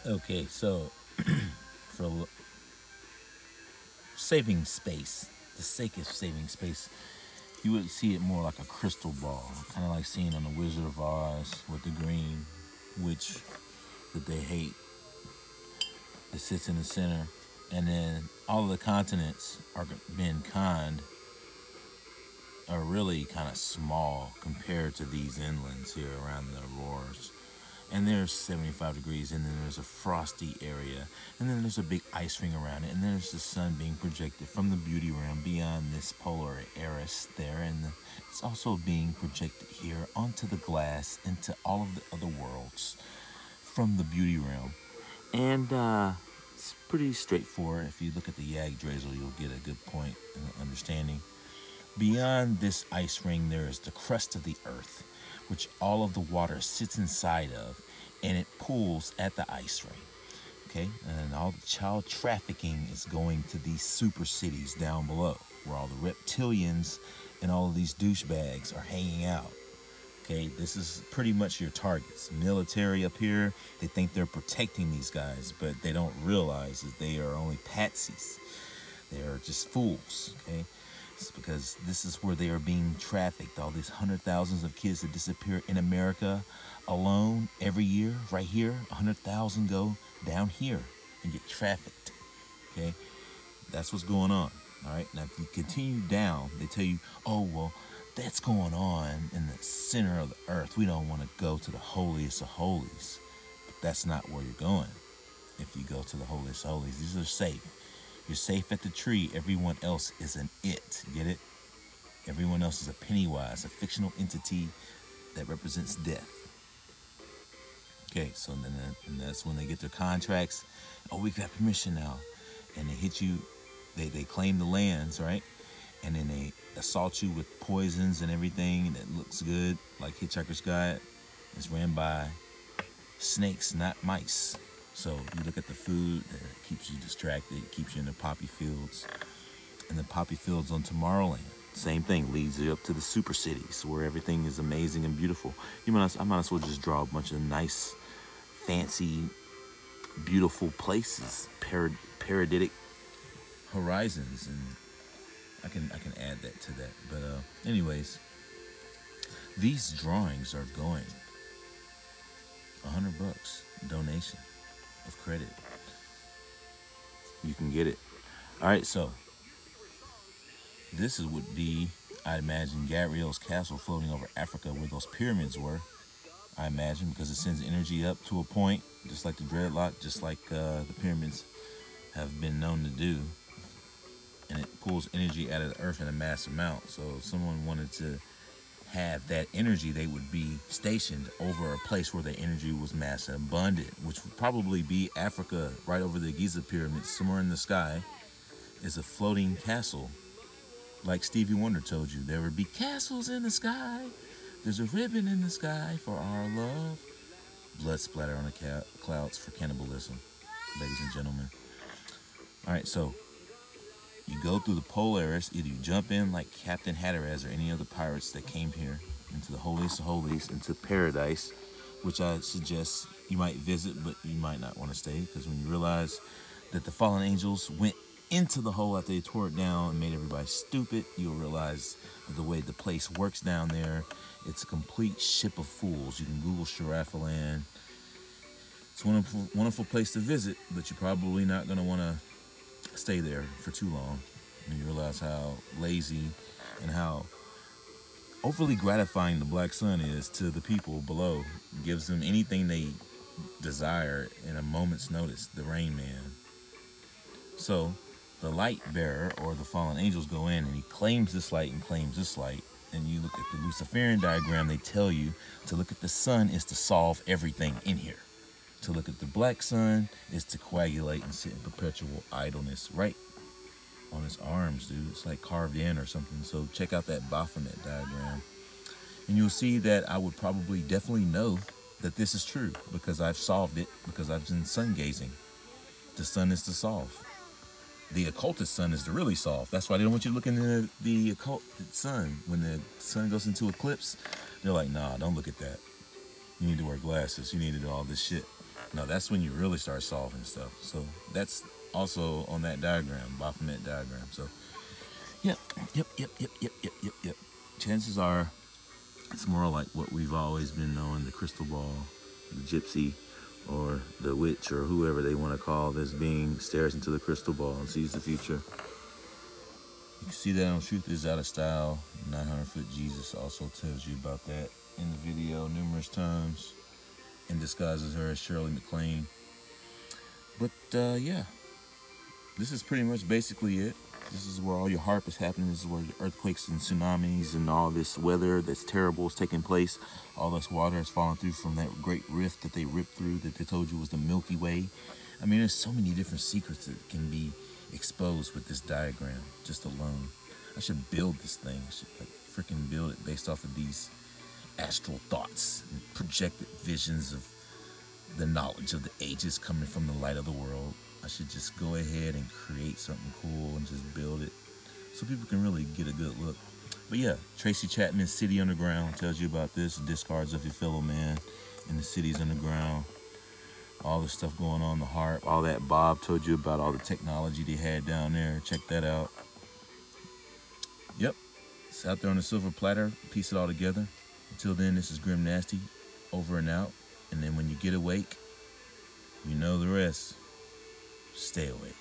Okay, so for saving space, the sake of saving space, you would see it more like a crystal ball, kind of like seeing on the Wizard of Oz with the green witch that they hate. It sits in the center, and then all of the continents are mankind are really kind of small compared to these inlands here around the auroras. And there's 75 degrees, and then there's a frosty area, and then there's a big ice ring around it, and then there's the sun being projected from the beauty realm beyond this polar Eris there, and it's also being projected here onto the glass into all of the other worlds from the beauty realm. And it's pretty straightforward. If you look at the Yggdrasil, you'll get a good point and understanding. Beyond this ice ring, there is the crust of the earth, which all of the water sits inside of, and it pools at the ice ring. Okay, and all the child trafficking is going to these super cities down below, where all the reptilians and all of these douchebags are hanging out. Okay, this is pretty much your targets. Military up here, they think they're protecting these guys, but they don't realize that they are only patsies. They are just fools, okay? It's because this is where they are being trafficked. All these hundred thousands of kids that disappear in America alone every year, right here, 100,000 go down here and get trafficked, okay? That's what's going on, all right? Now, if you continue down, they tell you, oh, well, that's going on in the center of the earth. We don't want to go to the holiest of holies. But that's not where you're going. If you go to the holiest of holies, these are safe. You're safe at the tree. Everyone else is an it. Get it? Everyone else is a Pennywise, a fictional entity that represents death. Okay, so then and that's when they get their contracts. Oh, we got permission now. And they hit you. They claim the lands, right? And then they assault you with poisons and everything that looks good, like Hitchhiker's Guide. It's ran by snakes, not mice. So you look at the food that keeps you distracted, keeps you in the poppy fields. And the poppy fields on Tomorrowland, same thing, leads you up to the super cities where everything is amazing and beautiful. I might as well just draw a bunch of nice, fancy, beautiful places, paraditic horizons, and I can add that to that. But anyways, these drawings are going $100 donation of credit. You can get it. All right, so this would be, I imagine, Gabriel's castle floating over Africa where those pyramids were. I imagine, because it sends energy up to a point, just like the dreadlock, just like the pyramids have been known to do. And it pulls energy out of the earth in a mass amount. So if someone wanted to have that energy, they would be stationed over a place where the energy was mass and abundant, which would probably be Africa, right over the Giza pyramids, somewhere in the sky, is a floating castle. Like Stevie Wonder told you, there would be castles in the sky. There's a ribbon in the sky for our love. Blood splatter on the clouds for cannibalism, ladies and gentlemen. All right, so you go through the Polaris, either you jump in like Captain Hatteras or any other pirates that came here into the holiest of holies, into paradise, which I suggest you might visit, but you might not want to stay, because when you realize that the fallen angels went into the hole after they tore it down and made everybody stupid, you'll realize that the way the place works down there, it's a complete ship of fools. You can Google Sharafaland. It's a wonderful, wonderful place to visit, but you're probably not going to want to stay there for too long. And you realize how lazy and how overly gratifying the black sun is to the people below. It gives them anything they desire in a moment's notice, the Rain Man. So the light bearer, or the fallen angels, go in and he claims this light and claims this light. And you look at the Luciferian diagram, they tell you to look at the sun is to solve everything in here. To look at the black sun is to coagulate and sit in perpetual idleness right on his arms, dude. It's like carved in or something. So check out that Baphomet diagram. And you'll see that I would probably definitely know that this is true, because I've solved it, because I've been sun gazing. The sun is to solve. The occultist sun is to really solve. That's why they don't want you to look into the occult sun. When the sun goes into eclipse, they're like, nah, don't look at that. You need to wear glasses. You need to do all this shit. No, that's when you really start solving stuff. So that's also on that diagram, Baphomet diagram. So yep, yep. Chances are it's more like what we've always been knowing, the crystal ball, the gypsy, or the witch, or whoever they want to call this being stares into the crystal ball and sees the future. You can see that on Truth Is Out of Style. 900-Foot Jesus also tells you about that in the video numerous times and disguises her as Shirley MacLaine. But yeah, this is pretty much basically it. This is where all your HAARP is happening. This is where the earthquakes and tsunamis and all this weather that's terrible is taking place. All this water is falling through from that great rift that they ripped through that they told you was the Milky Way. I mean, there's so many different secrets that can be exposed with this diagram just alone. I should build this thing. I should like freaking build it based off of these astral thoughts and projected visions of the knowledge of the ages coming from the light of the world. I should just go ahead and create something cool and just build it so people can really get a good look. But yeah, Tracy Chapman's City Underground tells you about this, discards of your fellow man in the cities underground. All the stuff going on, the HAARP, all that Bob told you about, all the technology they had down there. Check that out. Yep, it's out there on a silver platter. Piece it all together. Until then, this is Grim Nasty, over and out. And then when you get awake, you know the rest. Stay awake.